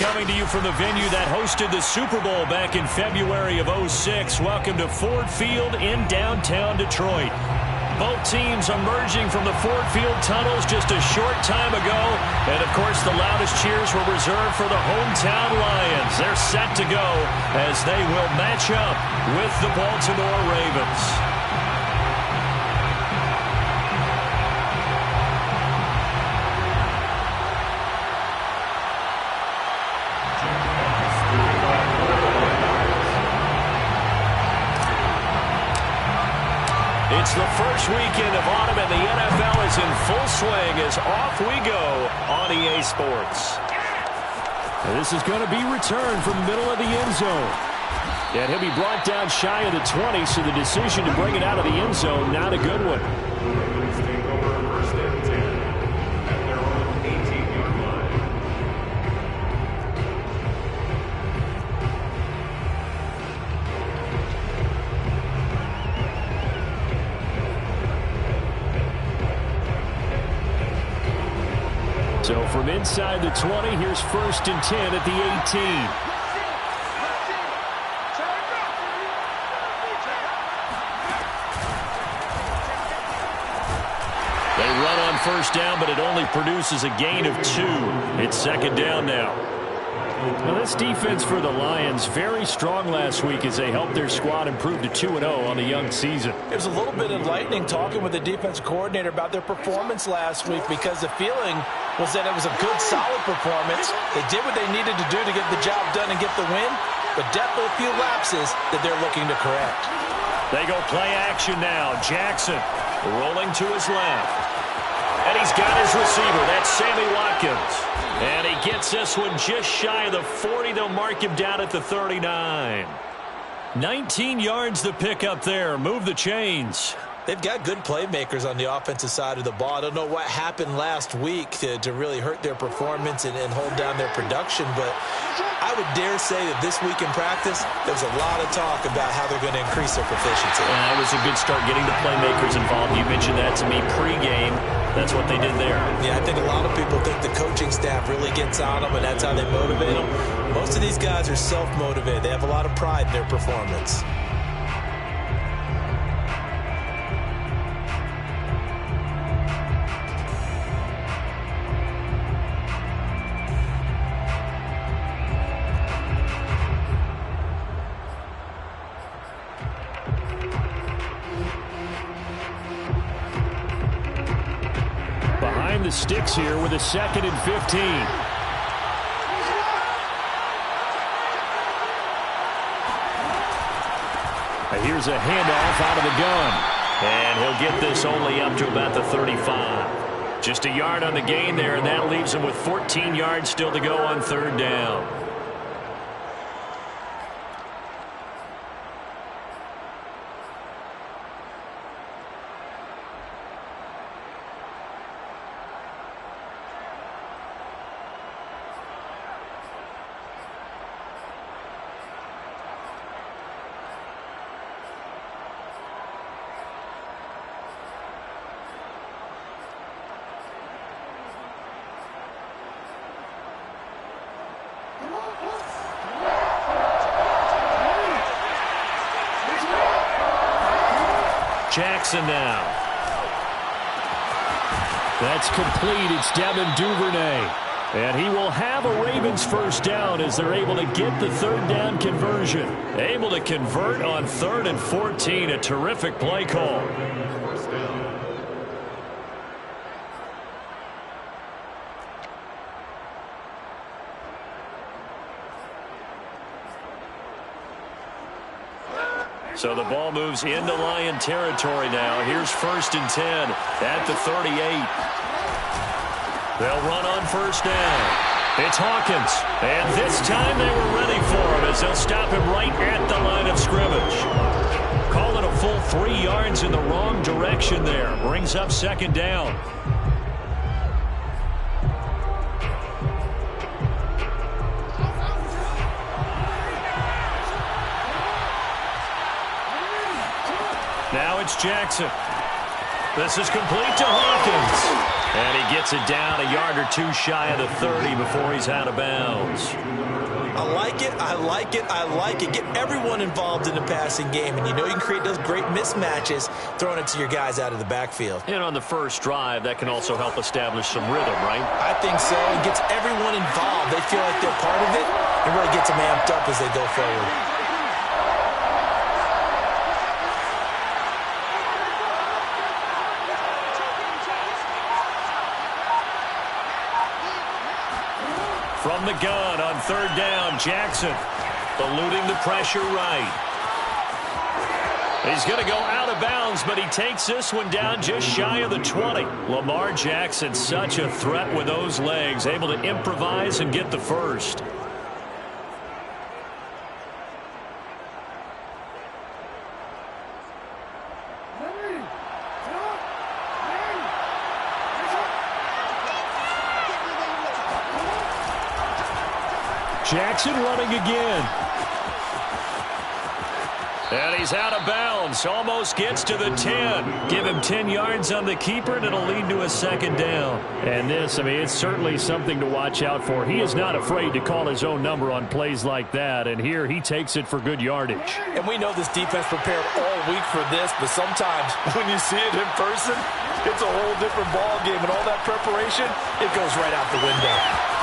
coming to you from the venue that hosted the Super Bowl back in February of '06. Welcome to Ford Field in downtown Detroit. Both teams emerging from the Ford Field tunnels just a short time ago. And, of course, the loudest cheers were reserved for the hometown Lions. They're set to go as they will match up with the Baltimore Ravens. It's the first weekend of autumn, and the NFL is in full swing as off we go on EA Sports. And this is going to be returned from the middle of the end zone. And he'll be brought down shy of the 20, so the decision to bring it out of the end zone, not a good one. So from inside the 20, here's 1st and 10 at the 18. They run on 1st down, but it only produces a gain of 2. It's 2nd down now. Well, this defense for the Lions, very strong last week as they helped their squad improve to 2-0 on the young season. It was a little bit enlightening talking with the defense coordinator about their performance last week, because the feeling was that it was a good, solid performance. They did what they needed to do to get the job done and get the win, but definitely a few lapses that they're looking to correct. They go play action now. Jackson rolling to his left. And he's got his receiver. That's Sammy Watkins. And he gets this one just shy of the 40. They'll mark him down at the 39. 19 yards to pick up there. Move the chains. They've got good playmakers on the offensive side of the ball. I don't know what happened last week to really hurt their performance and hold down their production, but I would dare say that this week in practice, there's a lot of talk about how they're going to increase their proficiency. And that was a good start getting the playmakers involved. You mentioned that to me pregame. That's what they did there. Yeah, I think a lot of people think the coaching staff really gets on them, and that's how they motivate them. Most of these guys are self-motivated. They have a lot of pride in their performance. Behind the sticks here with a 2nd and 15. And here's a handoff out of the gun. And he'll get this only up to about the 35. Just a yard on the gain there, and that leaves him with 14 yards still to go on 3rd down. Jackson now. That's complete. It's Devin Duvernay. And he will have a Ravens 1st down as they're able to get the 3rd down conversion. Able to convert on 3rd and 14. A terrific play call. So the ball moves into Lion territory now. Here's 1st and 10 at the 38. They'll run on 1st down. It's Hawkins. And this time they were ready for him as they'll stop him right at the line of scrimmage. Call it a full 3 yards in the wrong direction there. Brings up 2nd down. Now it's Jackson. This is complete to Hawkins. And he gets it down a yard or two shy of the 30 before he's out of bounds. I like it, I like it, I like it. Get everyone involved in the passing game, and you know you can create those great mismatches throwing it to your guys out of the backfield. And on the first drive, that can also help establish some rhythm, right? I think so. It gets everyone involved. They feel like they're part of it, and really gets them amped up as they go forward. From the gun on third down, Jackson eluding the pressure right. He's going to go out of bounds, but he takes this one down just shy of the 20. Lamar Jackson, such a threat with those legs, able to improvise and get the first. Jackson running again. And he's out of bounds. Almost gets to the 10. Give him 10 yards on the keeper, and it'll lead to a second down. And this, I mean, it's certainly something to watch out for. He is not afraid to call his own number on plays like that. And here he takes it for good yardage. And we know this defense prepared all week for this, but sometimes when you see it in person, it's a whole different ball game. And all that preparation, it goes right out the window.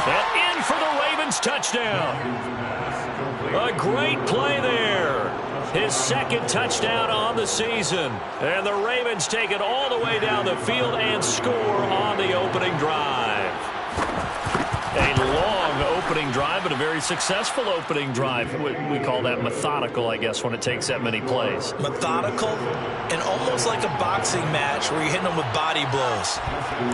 And in for the Ravens touchdown. A great play there. His second touchdown on the season. And the Ravens take it all the way down the field and score on the opening drive. A long opening drive, but a very successful opening drive. We call that methodical, I guess, when it takes that many plays. Methodical and almost like a boxing match where you're hitting them with body blows.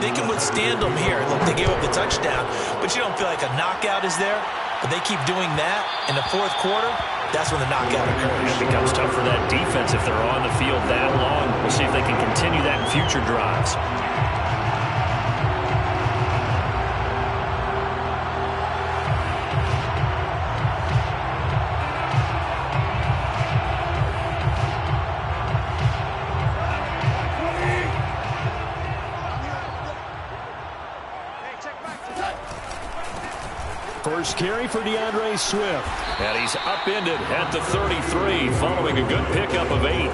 They can withstand them here. Look, they gave up the touchdown, but you don't feel like a knockout is there. But they keep doing that in the fourth quarter. That's when the knockout occurs. It becomes tough for that defense if they're on the field that long. We'll see if they can continue that in future drives. First carry for DeAndre Swift. And he's upended at the 33 following a good pickup of 8.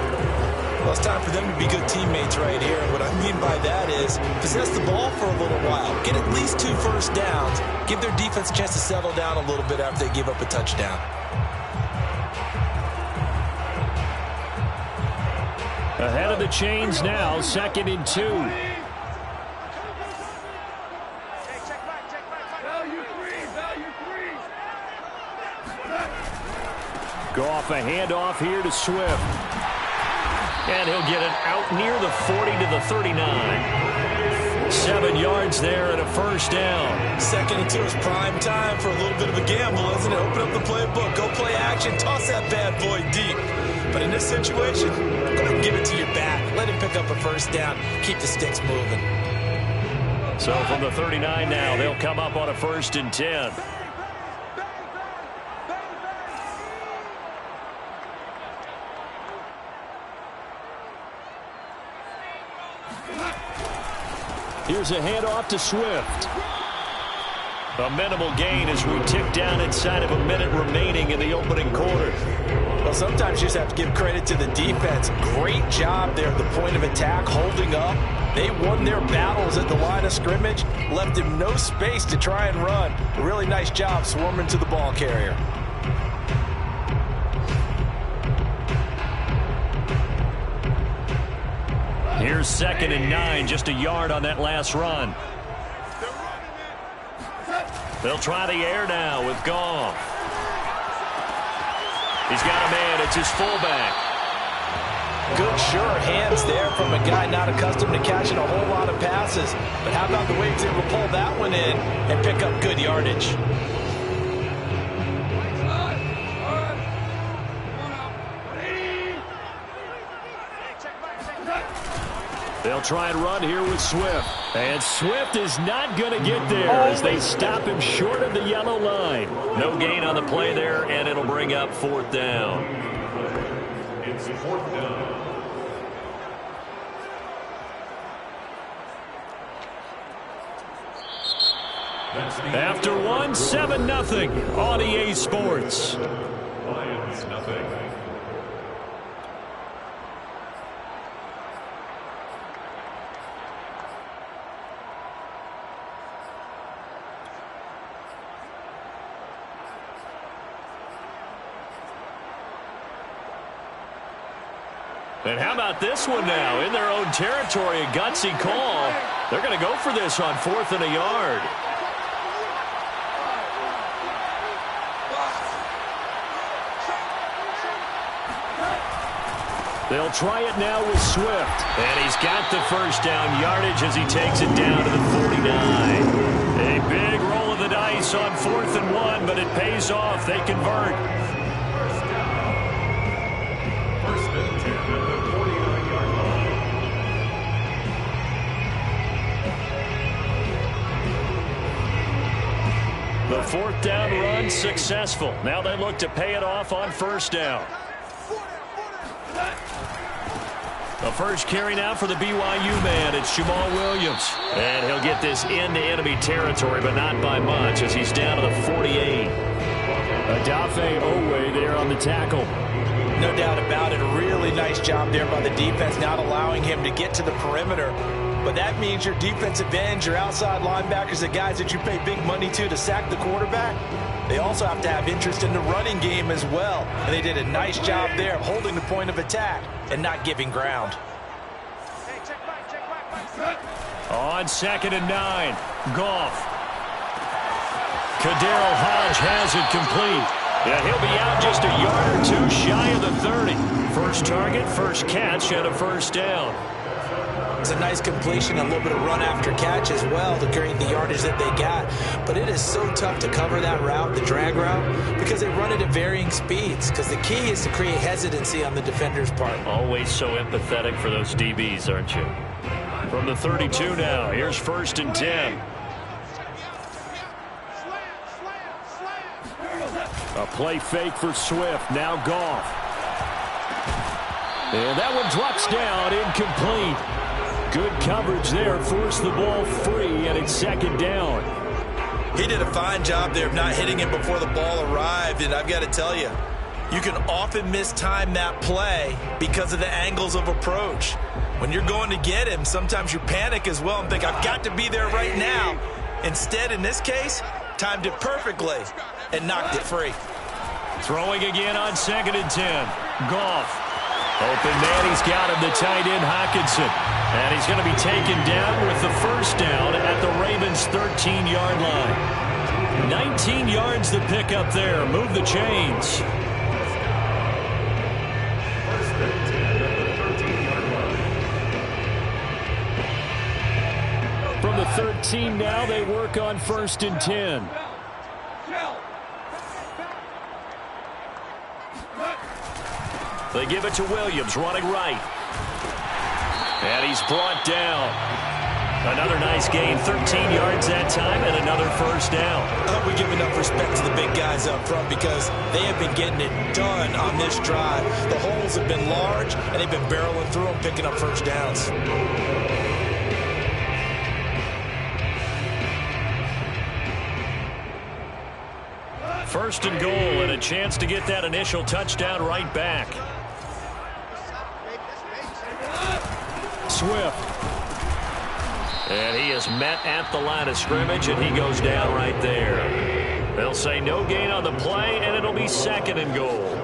Well, it's time for them to be good teammates right here. And what I mean by that is possess the ball for a little while. Get at least 2 first downs. Give their defense a chance to settle down a little bit after they give up a touchdown. Ahead of the chains now, 2nd and 2. Go off a handoff here to Swift. And he'll get it out near the 40 to the 39. 7 yards there and a first down. 2nd and 2 is prime time for a little bit of a gamble, isn't it? Open up the playbook, go play action, toss that bad boy deep. But in this situation, go ahead and give it to your back. Let him pick up a first down. Keep the sticks moving. So from the 39 now, they'll come up on a 1st and 10. Here's a handoff to Swift. A minimal gain as we tick down inside of a minute remaining in the opening quarter. Well, sometimes you just have to give credit to the defense. Great job there at the point of attack, holding up. They won their battles at the line of scrimmage, left him no space to try and run. A really nice job swarming to the ball carrier. Here's 2nd and 9, just a yard on that last run. They'll try the air now with Goff. He's got a man. It's his fullback. Good, sure hands there from a guy not accustomed to catching a whole lot of passes. But how about the way he's able to pull that one in and pick up good yardage? They'll try and run here with Swift. And Swift is not going to get there as they stop him short of the yellow line. No gain on the play there, and it'll bring up 4th down. It's 4th down. After one, 7-0 on EA Sports. Lions nothing. And how about this one now? In their own territory, a gutsy call. They're going to go for this on 4th and a yard. They'll try it now with Swift. And he's got the first down yardage as he takes it down to the 49. A big roll of the dice on 4th and 1, but it pays off. They convert. First and 10 at the 49-yard line. The 4th down run successful. Now they look to pay it off on 1st down. The first carry now for the BYU man. It's Jamal Williams. And he'll get this into enemy territory, but not by much as he's down to the 48. Adafe Owe there on the tackle. No doubt about it. A really nice job there by the defense, not allowing him to get to the perimeter. But that means your defensive ends, your outside linebackers, the guys that you pay big money to sack the quarterback, they also have to have interest in the running game as well. And they did a nice job there of holding the point of attack and not giving ground. On 2nd and 9, Goff. Kaderl Hodge has it complete. And he'll be out just a yard or two shy of the 30. First target, first catch, and a first down. It's a nice completion, a little bit of run after catch as well to create the yardage that they got. But it is so tough to cover that route, the drag route, because they run it at varying speeds. Because the key is to create hesitancy on the defender's part. Always so empathetic for those DBs, aren't you? From the 32 now, here's 1st and 10. A play fake for Swift, now Goff. And that one drops down, incomplete. Good coverage there, forced the ball free, and it's 2nd down. He did a fine job there of not hitting him before the ball arrived, and I've got to tell you, you can often mistime that play because of the angles of approach. When you're going to get him, sometimes you panic as well and think, I've got to be there right now. Instead, in this case, timed it perfectly and knocked it free. Throwing again on 2nd and 10. Goff. Open man, he's got him, the tight end, Hockenson. And he's going to be taken down with the first down at the Ravens' 13-yard line. 19 yards the pick up there. Move the chains. First and 10 at the 13-yard line. From the 13 now, they work on 1st and 10. They give it to Williams, running right. And he's brought down. Another nice gain, 13 yards that time, and another first down. We give enough respect to the big guys up front because they have been getting it done on this drive. The holes have been large, and they've been barreling through them, picking up first downs. First and goal, and a chance to get that initial touchdown right back. Swift. And he is met at the line of scrimmage, and he goes down right there. They'll say no gain on the play, and it'll be 2nd and goal.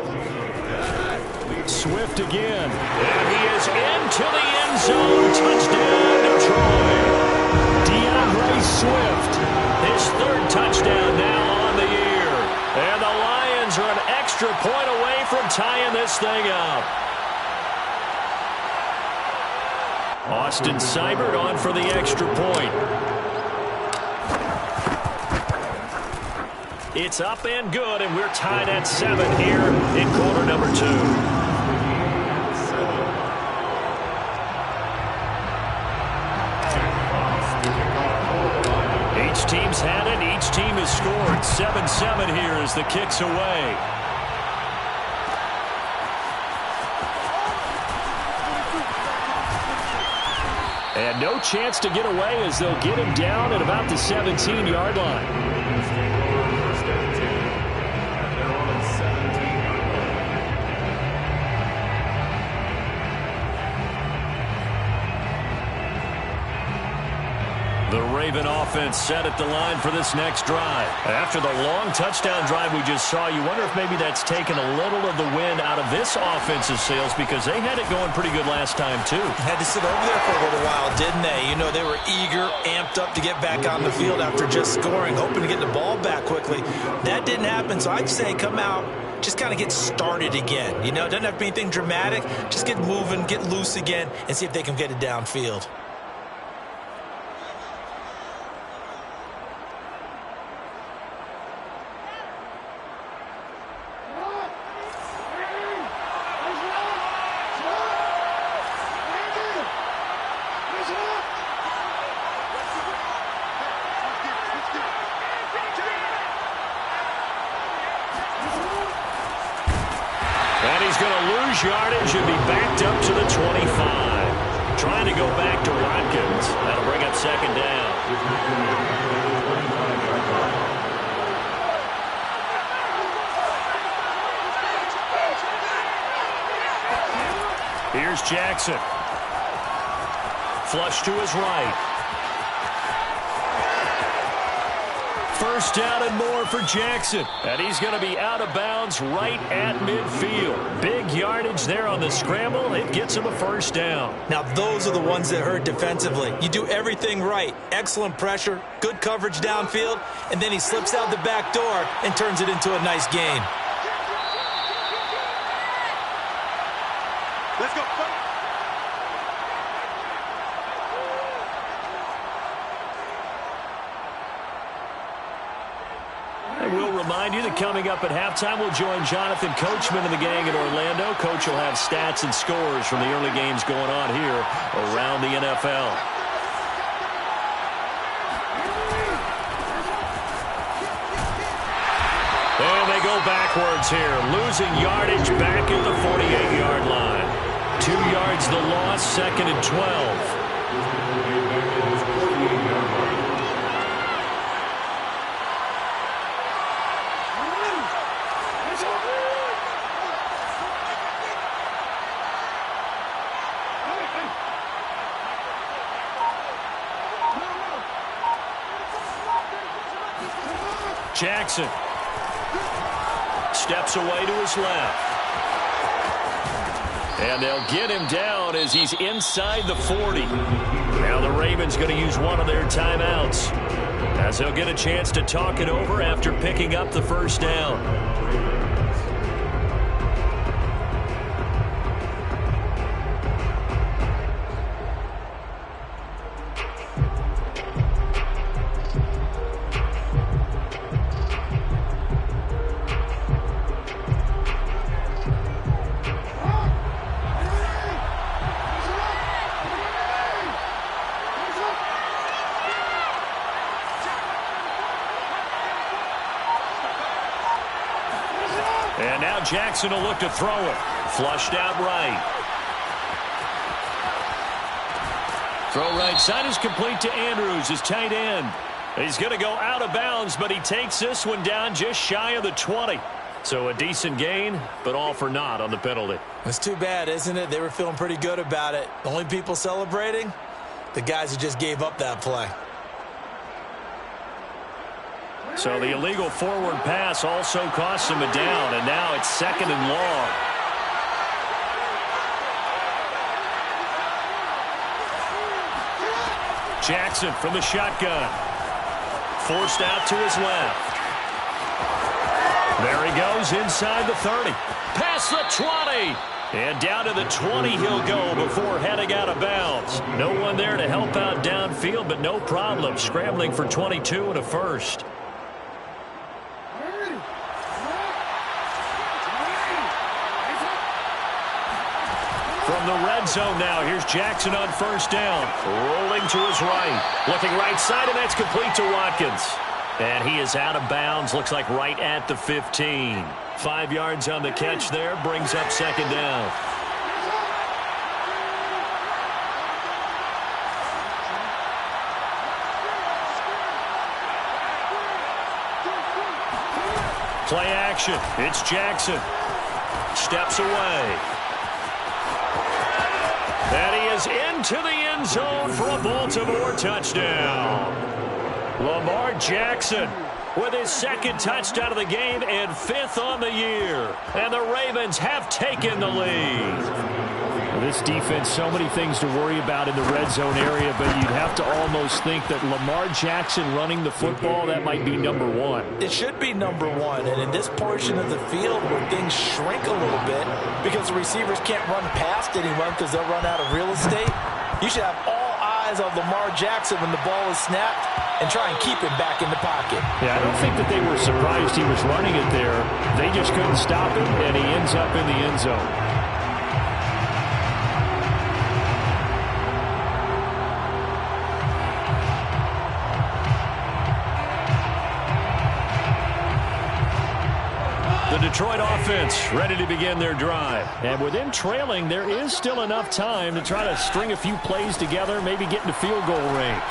Swift again. And he is into the end zone. Touchdown, Detroit. DeAndre Swift. His 3rd touchdown now on the year. And the Lions are an extra point away from tying this thing up. Austin Seibert on for the extra point. It's up and good, and we're tied at 7 here in quarter number 2. Each team's had it. Each team has scored. 7-7 here as the kick's away. And And no chance to get away as they'll get him down at about the 17-yard line. First and 10. And they're on the 17-yard line. The Raven offense set at the line for this next drive. After the long touchdown drive we just saw, you wonder if maybe that's taken a little of the wind out of this offense's sails because they had it going pretty good last time too. Had to sit over there for a little while, didn't they? You know, they were eager, amped up to get back on the field after just scoring, hoping to get the ball back quickly. That didn't happen, so I'd say come out, just kind of get started again. You know, it doesn't have to be anything dramatic. Just get moving, get loose again, and see if they can get it downfield. And he's going to lose yardage and be backed up to the 25. Trying to go back to Watkins. That'll bring up second down. Here's Jackson. Flush to his right. First down and more for Jackson. And he's going to be out of bounds right at midfield. Big yardage there on the scramble. It gets him a first down. Now, those are the ones that hurt defensively. You do everything right. Excellent pressure, good coverage downfield, and then he slips out the back door and turns it into a nice gain. Let's go. We'll remind you that coming up at halftime, we'll join Jonathan Coachman and the gang in Orlando. Coach will have stats and scores from the early games going on here around the NFL. And they go backwards here, losing yardage back at the 48-yard line. 2 yards the loss, second and 12. Jackson steps away to his left. And they'll get him down as he's inside the 40. Now the Ravens going to use one of their timeouts as they'll get a chance to talk it over after picking up the first down. And now Jackson will look to throw it. Flushed out right. Throw right side is complete to Andrews, his tight end. He's going to go out of bounds, but he takes this one down just shy of the 20. So a decent gain, but all for naught on the penalty. It's too bad, isn't it? They were feeling pretty good about it. The only people celebrating, the guys who just gave up that play. So the illegal forward pass also costs him a down, and now it's second and long. Jackson from the shotgun. Forced out to his left. There he goes inside the 30. Past the 20. And down to the 20 he'll go before heading out of bounds. No one there to help out downfield, but no problem. Scrambling for 22 and a first. From the red zone now, here's Jackson on first down. Rolling to his right. Looking right side, and that's complete to Watkins. And he is out of bounds, looks like right at the 15. 5 yards on the catch there, brings up second down. Play action. It's Jackson. Steps away. And he is into the end zone for a Baltimore touchdown. Lamar Jackson with his second touchdown of the game and 5th on the year. And the Ravens have taken the lead. This defense, so many things to worry about in the red zone area, but you'd have to almost think that Lamar Jackson running the football, that might be number one. It should be number one, and in this portion of the field where things shrink a little bit because the receivers can't run past anyone because they'll run out of real estate, you should have all eyes on Lamar Jackson when the ball is snapped and try and keep him back in the pocket. Yeah, I don't think that they were surprised he was running it there. They just couldn't stop him, and he ends up in the end zone. The Detroit offense ready to begin their drive. And with them trailing, there is still enough time to try to string a few plays together, maybe get into field goal range.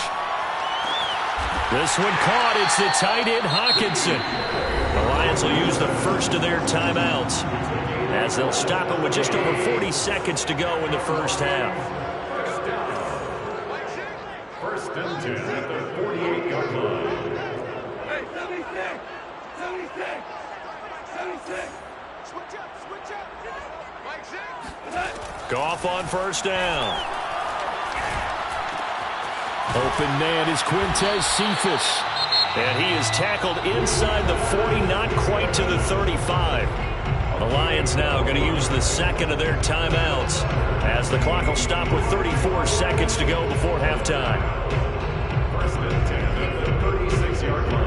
This one caught. It's the tight end, Hockenson. The Lions will use the first of their timeouts as they'll stop it with just over 40 seconds to go in the first half. First and 10 at the 48-yard line. Hey, 76! 76! 76! Switch up! Switch up! Mike 6! Goff on first down. Open man is Quintez Cephus. And he is tackled inside the 40, not quite to the 35. The Lions now going to use the second of their timeouts as the clock will stop with 34 seconds to go before halftime. First and 10 at the 36-yard line.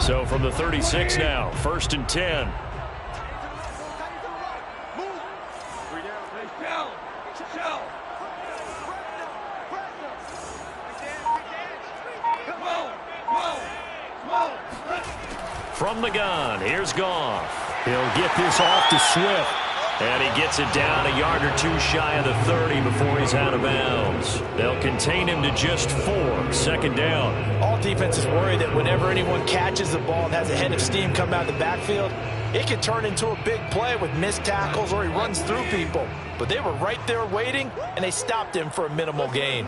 So from the 36 now, first and 10. From the gun, here's Goff. He'll get this off to Swift. And he gets it down a yard or two shy of the 30 before he's out of bounds. They'll contain him to just 4. Second down. All defenses worry that whenever anyone catches the ball and has a head of steam come out of the backfield, it can turn into a big play with missed tackles or he runs through people. But they were right there waiting, and they stopped him for a minimal gain.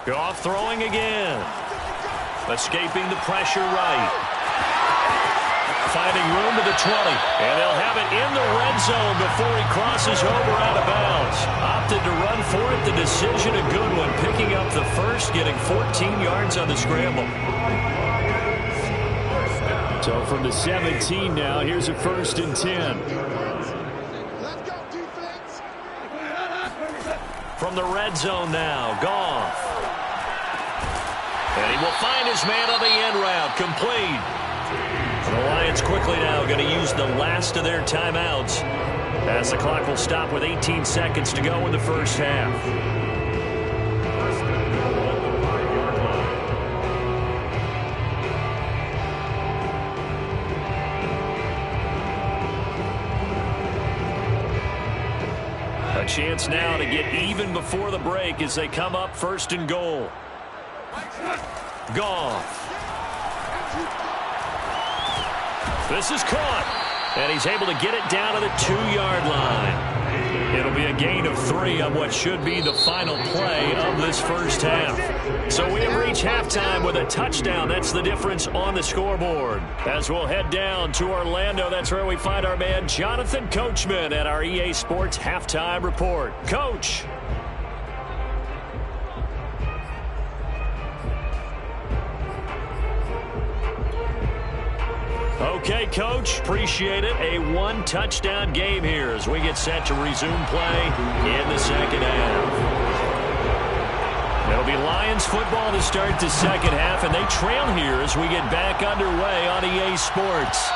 Goff throwing again. Escaping the pressure right. Finding room to the 20. And they'll have it in the red zone before he crosses over out of bounds. Opted to run for it. The decision a good one. Picking up the first, getting 14 yards on the scramble. So from the 17 now, here's a first and 10. From the red zone now, Goff. And he will find his man on the end route. Complete. The Lions quickly now going to use the last of their timeouts as the clock will stop with 18 seconds to go in the first half. First and goal at the 5-yard line. A chance now to get even before the break as they come up first and goal. Goff. This is caught, and he's able to get it down to the 2-yard line. It'll be a gain of 3 on what should be the final play of this first half. So we have reached halftime with a touchdown. That's the difference on the scoreboard. As we'll head down to Orlando, that's where we find our man Jonathan Coachman at our EA Sports Halftime Report. Coach. Okay, Coach, appreciate it. A 1-touchdown game here as we get set to resume play in the second half. It'll be Lions football to start the second half, and they trail here as we get back underway on EA Sports.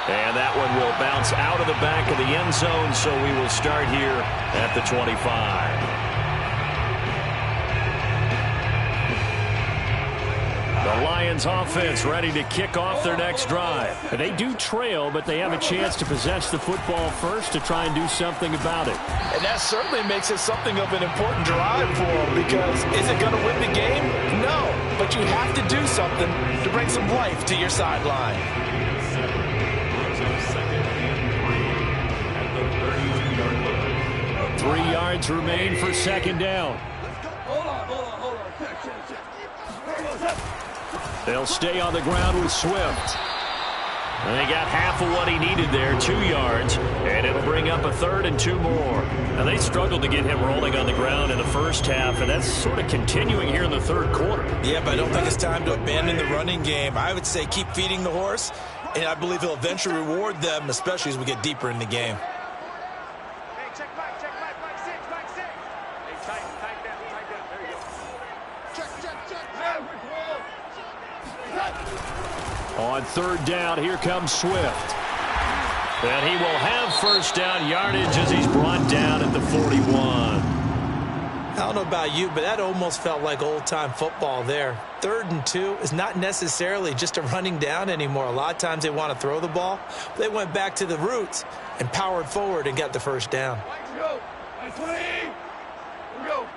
And that one will bounce out of the back of the end zone, so we will start here at the 25. The The Lions offense ready to kick off their next drive. They do trail, but they have a chance to possess the football first to try and do something about it. And that certainly makes it something of an important drive for them, because is it going to win the game? No, but you have to do something to bring some life to your sideline. 3 yards remain for second down. Hold on. Check. They'll stay on the ground with Swift. And they got half of what he needed there, 2 yards, and it'll bring up a 3rd and 2 more. Now, they struggled to get him rolling on the ground in the first half, and that's sort of continuing here in the third quarter. Yeah, but I don't think it's time to abandon the running game. I would say keep feeding the horse, and I believe he'll eventually reward them, especially as we get deeper in the game. Hey, check back, back six. Hey, tight that. There you go. Check. On third down, here comes Swift. And he will have first down yardage as he's brought down at the 41. I don't know about you, but that almost felt like old-time football there. 3rd and 2 is not necessarily just a running down anymore. A lot of times they want to throw the ball. They went back to the roots and powered forward and got the first down. Let's go. 20. Here we go.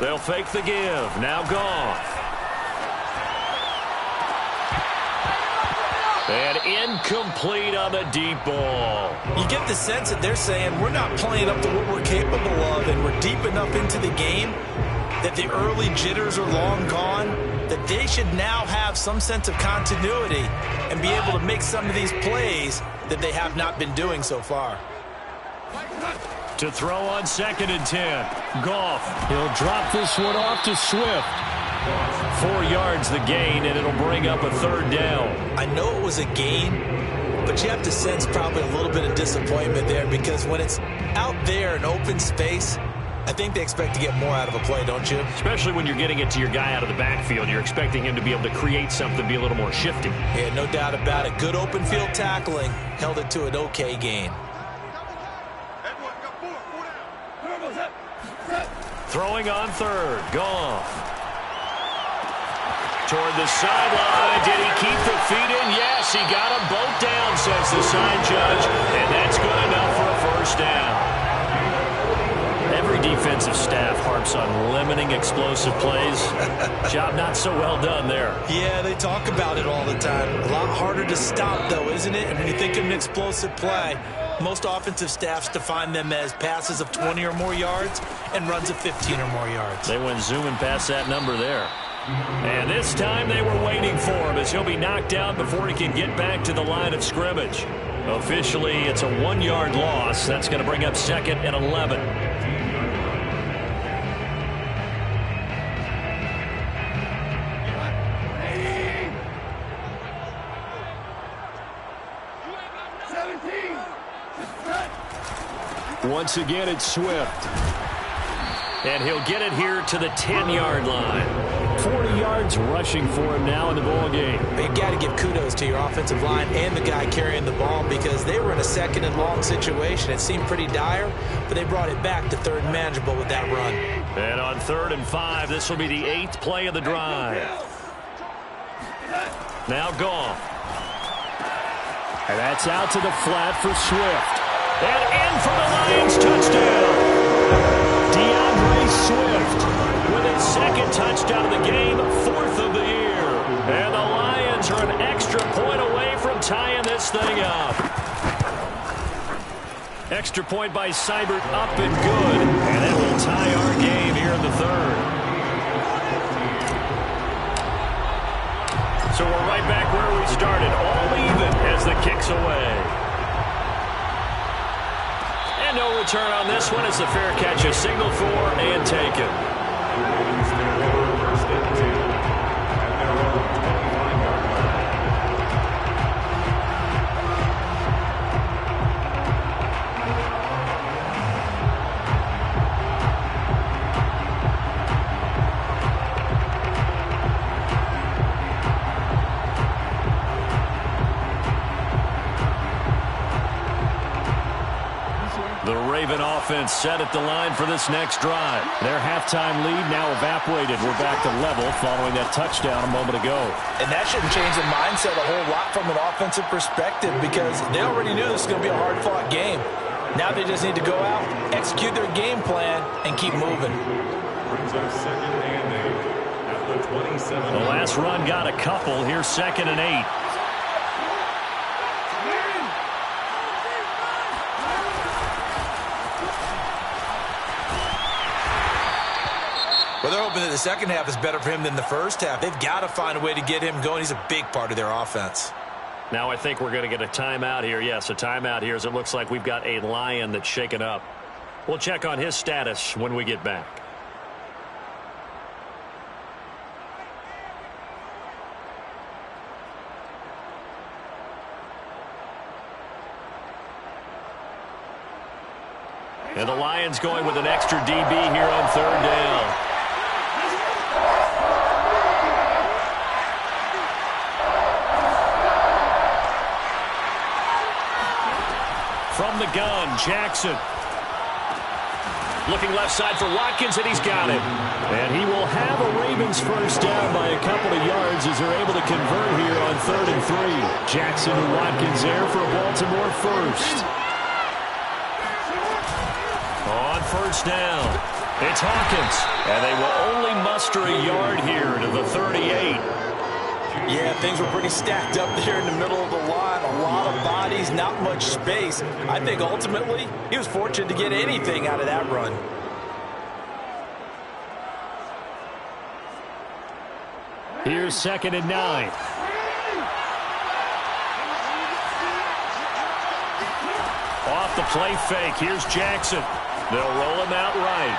They'll fake the give. Now Goff. And incomplete on the deep ball. You get the sense that they're saying we're not playing up to what we're capable of, and we're deep enough into the game that the early jitters are long gone, that they should now have some sense of continuity and be able to make some of these plays that they have not been doing so far. To throw on 2nd and 10. Goff. He'll drop this one off to Swift. 4 yards the gain, and it'll bring up a 3rd down. I know it was a gain, but you have to sense probably a little bit of disappointment there, because when it's out there in open space, I think they expect to get more out of a play, don't you? Especially when you're getting it to your guy out of the backfield. You're expecting him to be able to create something, be a little more shifty. Yeah, no doubt about it. Good open field tackling held it to an okay gain. Throwing on 3rd. Goff. Toward the sideline. Did he keep the feet in? Yes, he got them both down, says the side judge. And that's good enough for a first down. Every defensive staff harps on limiting explosive plays. Job not so well done there. Yeah, they talk about it all the time. A lot harder to stop, though, isn't it? And when you think of an explosive play, most offensive staffs define them as passes of 20 or more yards and runs of 15 or more yards. They went zooming past that number there. And this time they were waiting for him, as he'll be knocked down before he can get back to the line of scrimmage. Officially, it's a 1-yard loss. That's going to bring up 2nd and 11. Once again, it's Swift. And he'll get it here to the 10-yard line. 40 yards rushing for him now in the ball game. You've got to give kudos to your offensive line and the guy carrying the ball, because they were in a 2nd and long situation. It seemed pretty dire, but they brought it back to 3rd and manageable with that run. And on 3rd and 5, this will be the 8th play of the drive. Now Goff. And that's out to the flat for Swift. And in for the Lions touchdown. DeAndre Swift with his 2nd touchdown of the game, 4th of the year. And the Lions are an extra point away from tying this thing up. Extra point by Seibert, up and good. And it will tie our game here in the 3rd. So we're right back where we started, all even as the kick's away. And no return on this one. It's a fair catch, a signal for and taken. First and 2 at their own 25-yard line. The Raven offense set at the line for this next drive. Their halftime lead now evaporated. We're back to level following that touchdown a moment ago. And that shouldn't change the mindset a whole lot from an offensive perspective because they already knew this was going to be a hard-fought game. Now they just need to go out, execute their game plan, and keep moving. Brings up 2nd and 8 at the 27. The last run got a couple. Here's 2nd and 8. Well, they're hoping that the second half is better for him than the first half. They've got to find a way to get him going. He's a big part of their offense. Now I think we're going to get a timeout here. Yes, a timeout here as it looks like we've got a Lion that's shaken up. We'll check on his status when we get back. And the Lions going with an extra DB here on 3rd down. From the gun, Jackson. Looking left side for Watkins, and he's got it. And he will have a Ravens first down by a couple of yards as they're able to convert here on 3rd and 3. Jackson and Watkins there for a Baltimore first. On first down, it's Hawkins. And they will only muster a yard here to the 38. Yeah, things were pretty stacked up there in the middle of the line. A lot of bodies, not much space. I think ultimately he was fortunate to get anything out of that run. Here's 2nd and 9. Off the play fake. Here's Jackson. They'll roll him out right.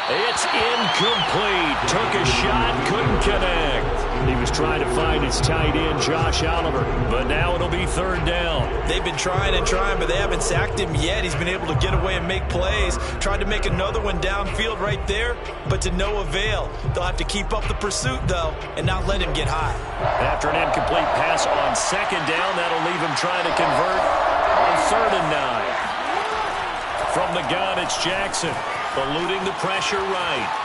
It's incomplete. Took a shot, couldn't connect. He was trying to find his tight end, Josh Oliver, but now it'll be 3rd down. They've been trying and trying, but they haven't sacked him yet. He's been able to get away and make plays. Tried to make another one downfield right there, but to no avail. They'll have to keep up the pursuit, though, and not let him get hot. After an incomplete pass on 2nd down, that'll leave him trying to convert on 3rd and 9. From the gun, it's Jackson. Eluding the pressure right.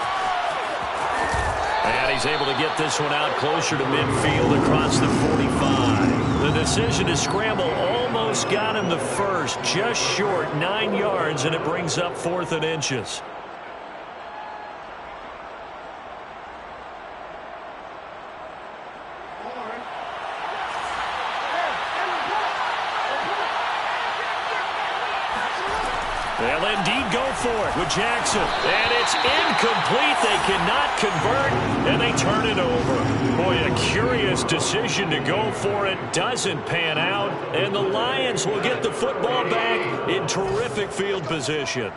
And he's able to get this one out closer to midfield across the 45. The decision to scramble almost got him the first, just short, 9 yards, and it brings up 4th and inches. They'll indeed go for it with Jackson. And it's incomplete. They cannot convert, and they turn it over. Boy, a curious decision to go for it. Doesn't pan out, and the Lions will get the football back in terrific field position.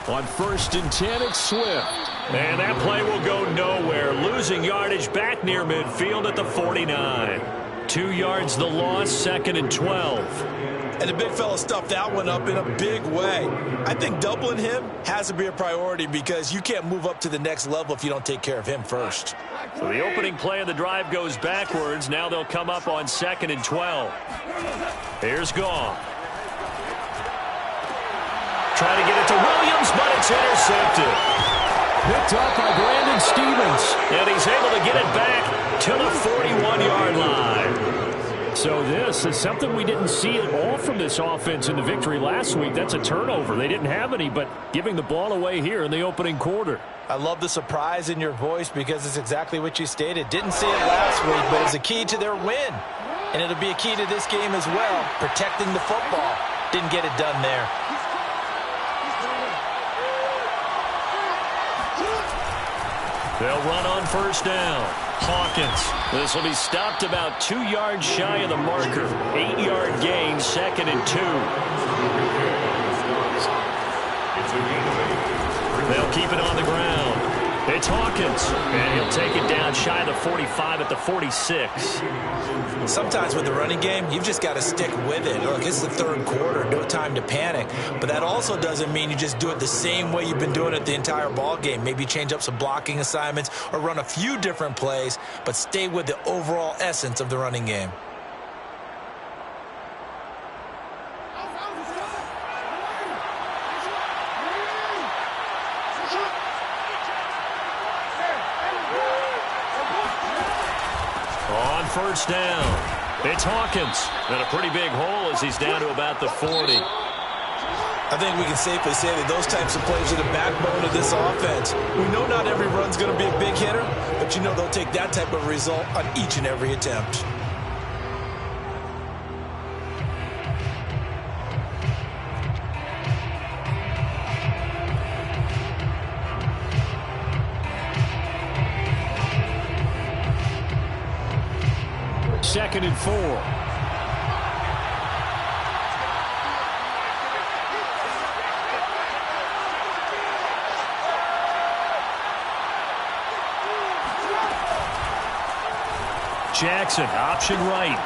On 1st and 10, it's Swift. And that play will go nowhere. Losing yardage back near midfield at the 49. 2 yards the loss, 2nd and 12. And the big fella stuffed that one up in a big way. I think doubling him has to be a priority because you can't move up to the next level if you don't take care of him first. So the opening play of the drive goes backwards. Now they'll come up on 2nd and 12. Here's Goff. Trying to get it to Williams, but it's intercepted. Picked up by Brandon Stevens. And he's able to get it back to the 41-yard line. So this is something we didn't see at all from this offense in the victory last week. That's a turnover. They didn't have any, but giving the ball away here in the opening quarter. I love the surprise in your voice because it's exactly what you stated. Didn't see it last week, but it's a key to their win. And it'll be a key to this game as well, protecting the football. Didn't get it done there. They'll run on 1st down. Hawkins. This will be stopped about 2 yards shy of the marker. 8-yard gain, 2nd and 2. They'll keep it on the ground. It's Hawkins. And he'll take it down shy of the 45 at the 46. Sometimes with the running game, you've just got to stick with it. Look, it's the 3rd quarter, no time to panic. But that also doesn't mean you just do it the same way you've been doing it the entire ball game. Maybe change up some blocking assignments or run a few different plays, but stay with the overall essence of the running game. first down. It's Hawkins. And a pretty big hole as he's down to about the 40. I think we can safely say that those types of plays are the backbone of this offense. We know not every run's going to be a big hitter, but you know they'll take that type of result on each and every attempt. Second and 4. Jackson, option right.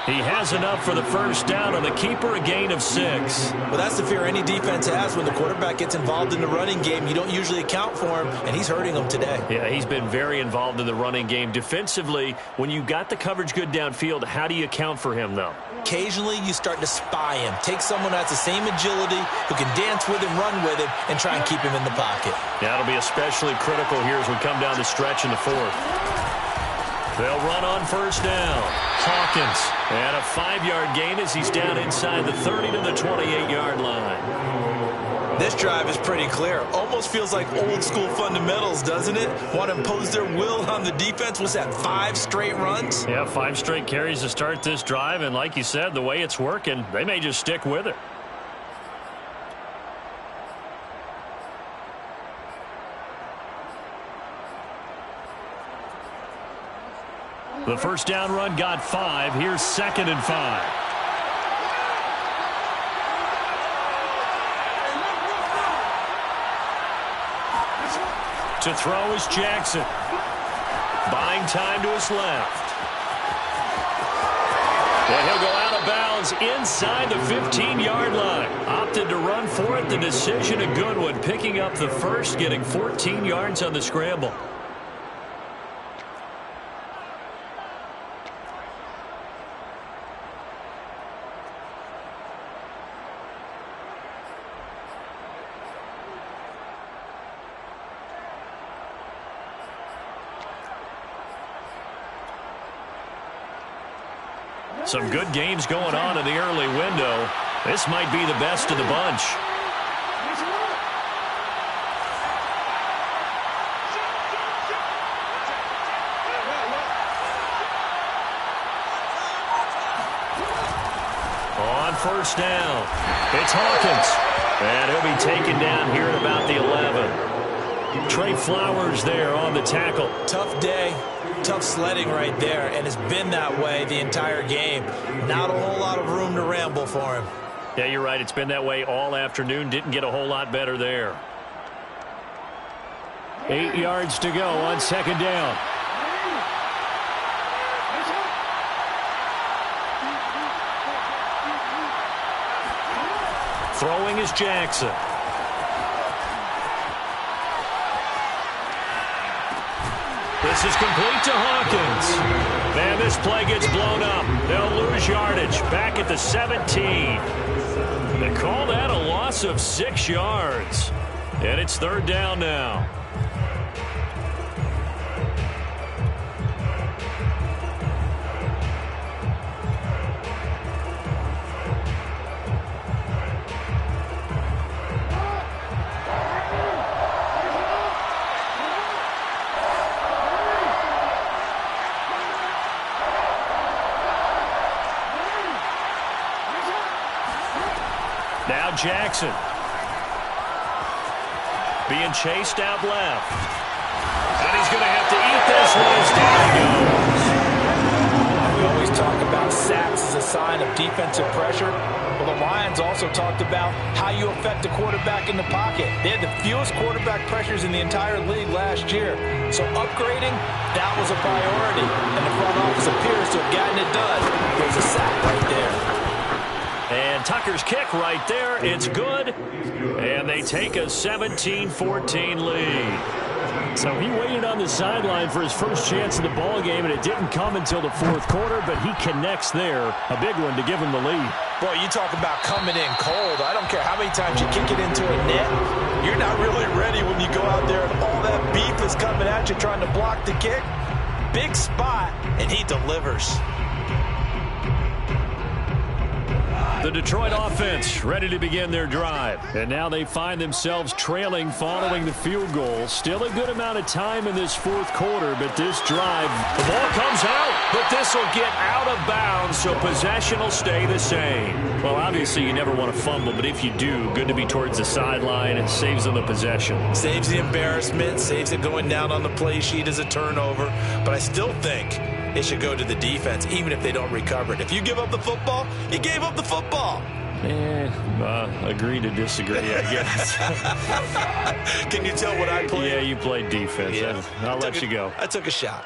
He has enough for the first down on the keeper, a gain of 6. Well, that's the fear any defense has when the quarterback gets involved in the running game. You don't usually account for him, and he's hurting them today. Yeah, he's been very involved in the running game. Defensively, when you got the coverage good downfield, how do you account for him, though? Occasionally, you start to spy him. Take someone who has the same agility, who can dance with him, run with him, and try and keep him in the pocket. That'll be especially critical here as we come down the stretch in the 4th. They'll run on first down. Hawkins. And a 5-yard gain as he's down inside the 30 to the 28-yard line. This drive is pretty clear. Almost feels like old school fundamentals, doesn't it? Want to impose their will on the defense. Was that 5 straight runs? Yeah, 5 straight carries to start this drive. And like you said, the way it's working, they may just stick with it. The first down run got 5. Here's 2nd and 5. To throw is Jackson. Buying time to his left. And he'll go out of bounds inside the 15-yard line. Opted to run for it. The decision a good one. Picking up the first, getting 14 yards on the scramble. Some good games going on in the early window. This might be the best of the bunch. On first down, it's Hawkins. And he'll be taken down here at about the 11. Trey Flowers there on the tackle. Tough day. Tough sledding right there, and it's been that way the entire game. Not a whole lot of room to ramble for him. Yeah, you're right. It's been that way all afternoon. Didn't get a whole lot better there. 8 yards to go on second down. Throwing is Jackson. This is complete to Hawkins. And this play gets blown up. They'll lose yardage back at the 17. They call that a loss of 6 yards. And it's third down now. Now Jackson. Being chased out left. And he's going to have to eat this one as down he goes. We always talk about sacks as a sign of defensive pressure. Well, the Lions also talked about how you affect the quarterback in the pocket. They had the fewest quarterback pressures in the entire league last year. So upgrading, that was a priority. And the front office appears to have gotten it done. There's a sack right there. And Tucker's kick right there. It's good. And they take a 17-14 lead. So he waited on the sideline for his first chance in the ball game, and it didn't come until the fourth quarter, but he connects there. A big one to give him the lead. Boy, you talk about coming in cold. I don't care how many times you kick it into a net. You're not really ready when you go out there and all that beef is coming at you trying to block the kick. big spot, and he delivers. The Detroit offense ready to begin their drive. And now they find themselves trailing following the field goal. Still a good amount of time in this fourth quarter, but this drive, the ball comes out, but this will get out of bounds, so possession will stay the same. Well, obviously you never want to fumble, but if you do, good to be towards the sideline. It saves them the possession. Saves the embarrassment, saves it going down on the play sheet as a turnover, but I still think it should go to the defense, even if they don't recover it. If you give up the football, you gave up the football. Agree to disagree, I guess. Can you tell what I played? Yeah, you played defense. Yeah. I'll let you go. I took a shot.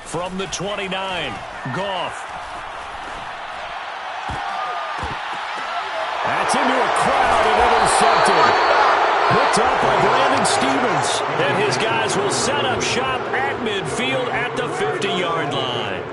From the 29, Goff. That's into a crowd and intercepted. Picked up by Brandon Stephens. And his guys will set up shop at midfield at the 50-yard line.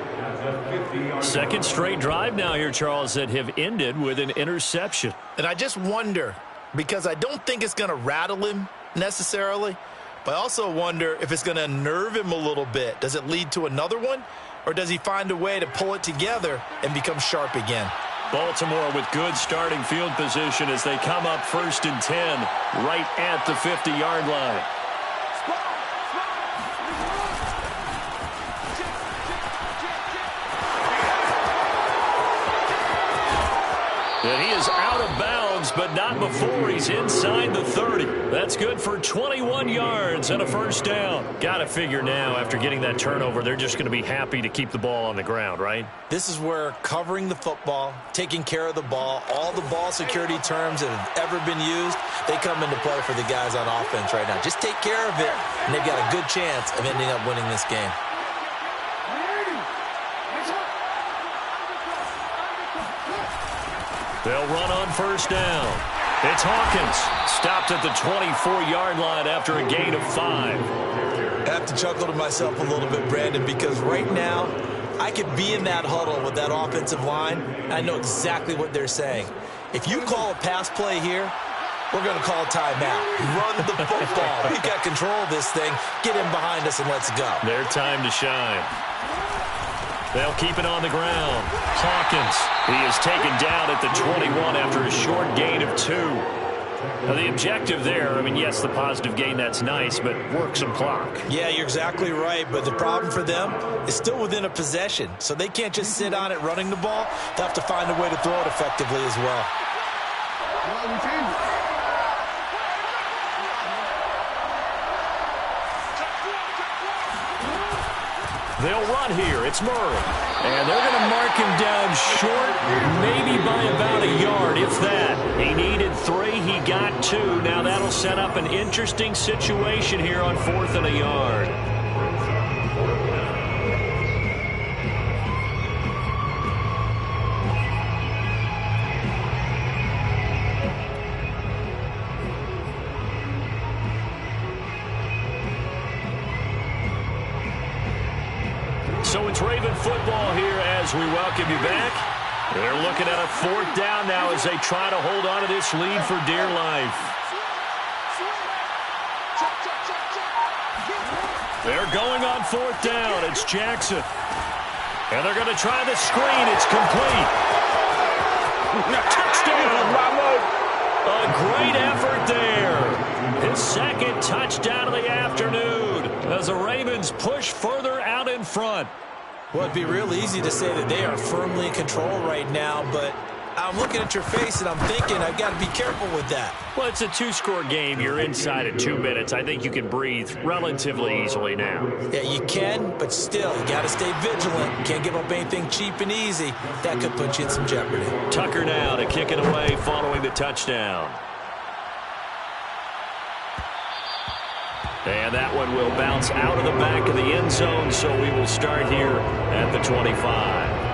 Second straight drive now here, Charles, that have ended with an interception. And I just wonder, because I don't think it's going to rattle him necessarily, but I also wonder if it's going to unnerve him a little bit. Does it lead to another one? Or does he find a way to pull it together and become sharp again? Baltimore with good starting field position as they come up 1st and 10 right at the 50-yard line. And he is out of bounds, but not before he's inside the 30. That's good for 21 yards and a first down. Got to figure now, after getting that turnover, they're just going to be happy to keep the ball on the ground, right? This is where covering the football, taking care of the ball, all the ball security terms that have ever been used, they come into play for the guys on offense right now. Just take care of it, and they've got a good chance of ending up winning this game. They'll run on first down. It's Hawkins. Stopped at the 24-yard line after a gain of 5. I have to chuckle to myself a little bit, Brandon, because right now I could be in that huddle with that offensive line, and I know exactly what they're saying. If you call a pass play here, we're going to call a timeout. Run the football. We've got control of this thing. Get in behind us and let's go. Their time to shine. They'll keep it on the ground. Hawkins, he is taken down at the 21 after a short gain of 2. Now, the objective there, I mean, yes, the positive gain, that's nice, but work some clock. Yeah, you're exactly right, but the problem for them is still within a possession, so they can't just sit on it running the ball. They'll have to find a way to throw it effectively as well. They'll run here. It's Murray. And they're going to mark him down short, maybe by about a yard, if that. He needed 3. He got 2. Now that'll set up an interesting situation here on 4th and a yard. So it's Raven football here as we welcome you back. They're looking at a 4th down now as they try to hold on to this lead for dear life. They're going on 4th down. It's Jackson. And they're going to try the screen. It's complete. Touchdown. A great effort there. His second touchdown of the afternoon as the Ravens push further out in front. Well, it'd be real easy to say that they are firmly in control right now, but I'm looking at your face and I'm thinking I've got to be careful with that. Well, it's a 2-score game. You're inside at 2 minutes. I think you can breathe relatively easily now. Yeah, you can, but still, you got to stay vigilant. You can't give up anything cheap and easy. That could put you in some jeopardy. Tucker now to kick it away following the touchdown. And that one will bounce out of the back of the end zone, so we will start here at the 25.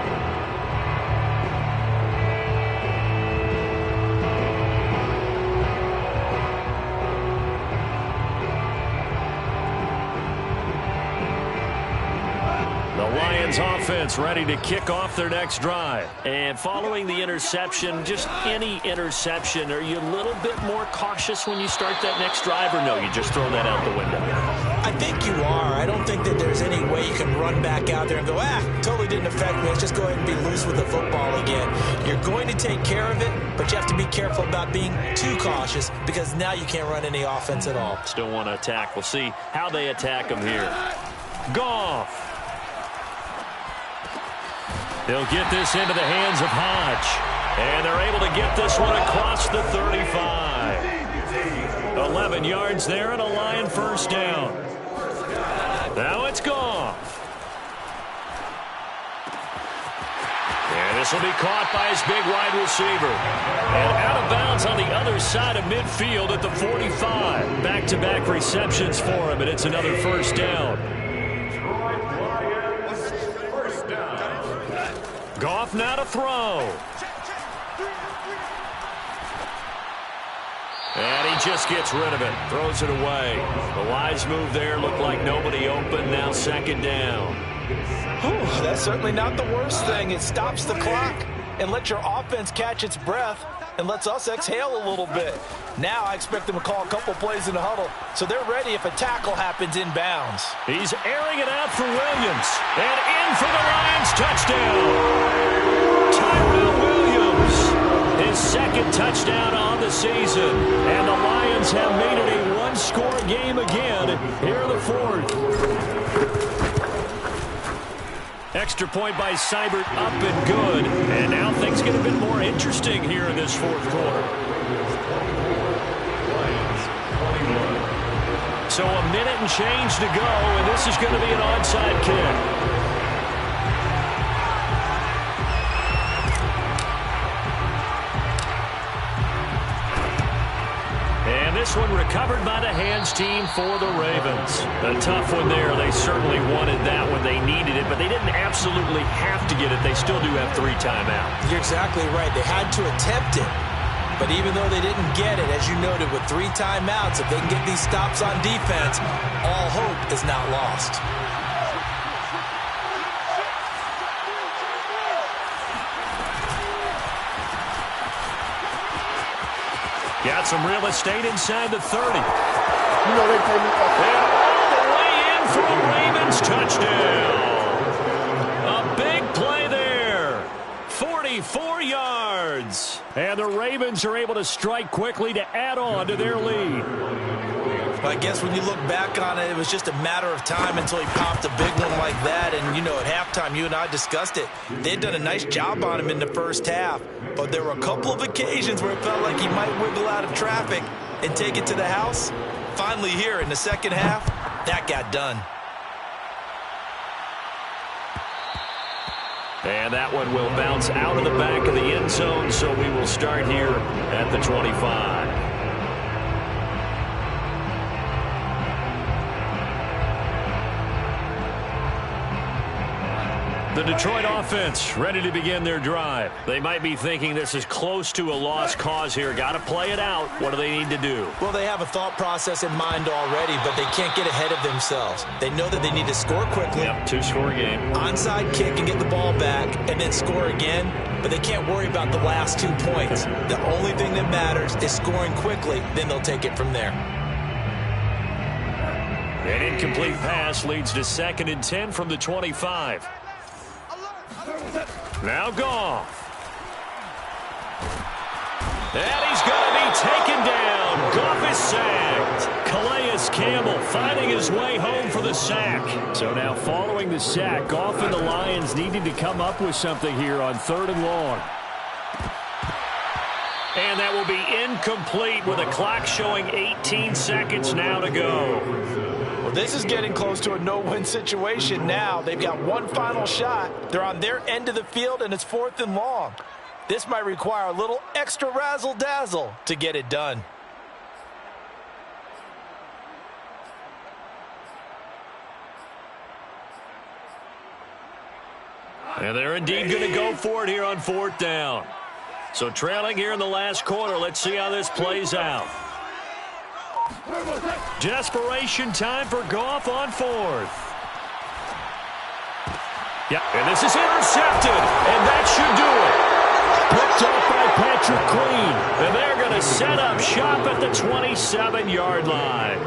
Offense ready to kick off their next drive. And following the interception, just any interception, are you a little bit more cautious when you start that next drive, or no, you just throw that out the window? I think you are. I don't think that there's any way you can run back out there and go, totally didn't affect me. Let's just go ahead and be loose with the football again. You're going to take care of it, but you have to be careful about being too cautious because now you can't run any offense at all. Still want to attack. We'll see how they attack him here. Goff. They'll get this into the hands of Hodge. And they're able to get this one across the 35. 11 yards there and a Lion first down. Now it's Goff. And this will be caught by his big wide receiver. And out of bounds on the other side of midfield at the 45. Back-to-back receptions for him, and it's another first down. Goff now to throw. And he just gets rid of it. Throws it away. The wise move there. Looked like nobody open. Now second down. That's certainly not the worst thing. It stops the clock and lets your offense catch its breath and lets us exhale a little bit. Now I expect them to call a couple plays in the huddle, so they're ready if a tackle happens inbounds. He's airing it out for Williams. And in for the Lions. Touchdown. Tyrell Williams. His second touchdown on the season. And the Lions have made it a one-score game again here in the fourth. Extra point by Seibert up and good. And now things get a bit more interesting here in this fourth quarter. So a minute and change to go, and this is going to be an onside kick. And this one recovered by the hands team for the Ravens. A tough one there. They certainly wanted that when they needed it, but they didn't absolutely have to get it. They still do have 3 timeouts. You're exactly right. They had to attempt it. But even though they didn't get it, as you noted, with 3 timeouts, if they can get these stops on defense, all hope is not lost. Got some real estate inside the 30. And all the way in for a Ravens touchdown. A big play there. 44 yards. And the Ravens are able to strike quickly to add on to their lead. But I guess when you look back on it, it was just a matter of time until he popped a big one like that. And, you know, at halftime, you and I discussed it. They'd done a nice job on him in the first half. But there were a couple of occasions where it felt like he might wiggle out of traffic and take it to the house. Finally here in the second half, that got done. And that one will bounce out of the back of the end zone, so we will start here at the 25. The Detroit offense ready to begin their drive. They might be thinking this is close to a lost cause here. Got to play it out. What do they need to do? Well, they have a thought process in mind already, but they can't get ahead of themselves. They know that they need to score quickly. Yep, 2-score game. Onside kick and get the ball back and then score again, but they can't worry about the last 2 points. The only thing that matters is scoring quickly, then they'll take it from there. An incomplete pass leads to 2nd and 10 from the 25. Now Goff. And he's going to be taken down. Goff is sacked. Calais Campbell finding his way home for the sack. So now following the sack, Goff and the Lions needing to come up with something here on 3rd and long. And that will be incomplete with a clock showing 18 seconds now to go. Well, this is getting close to a no-win situation now. They've got one final shot. They're on their end of the field, and it's 4th and long. This might require a little extra razzle-dazzle to get it done. And they're indeed going to go for it here on 4th down. So trailing here in the last quarter. Let's see how this plays out. Desperation time for Goff on 4th. Yeah, and this is intercepted, and that should do it. Picked up by Patrick Queen, and they're going to set up shop at the 27-yard line.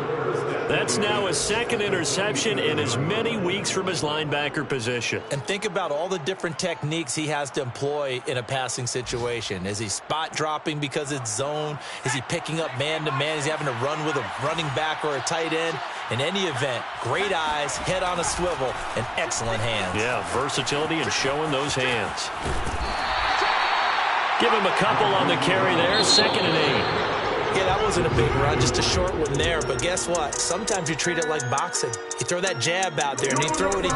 That's now his second interception in as many weeks from his linebacker position. And think about all the different techniques he has to employ in a passing situation. Is he spot dropping because it's zone? Is he picking up man-to-man? Is he having to run with a running back or a tight end? In any event, great eyes, head on a swivel, and excellent hands. Yeah, versatility and showing those hands. Give him a couple on the carry there, 2nd and 8. Yeah, that wasn't a big run, just a short one there. But guess what? Sometimes you treat it like boxing. You throw that jab out there, and you throw it again.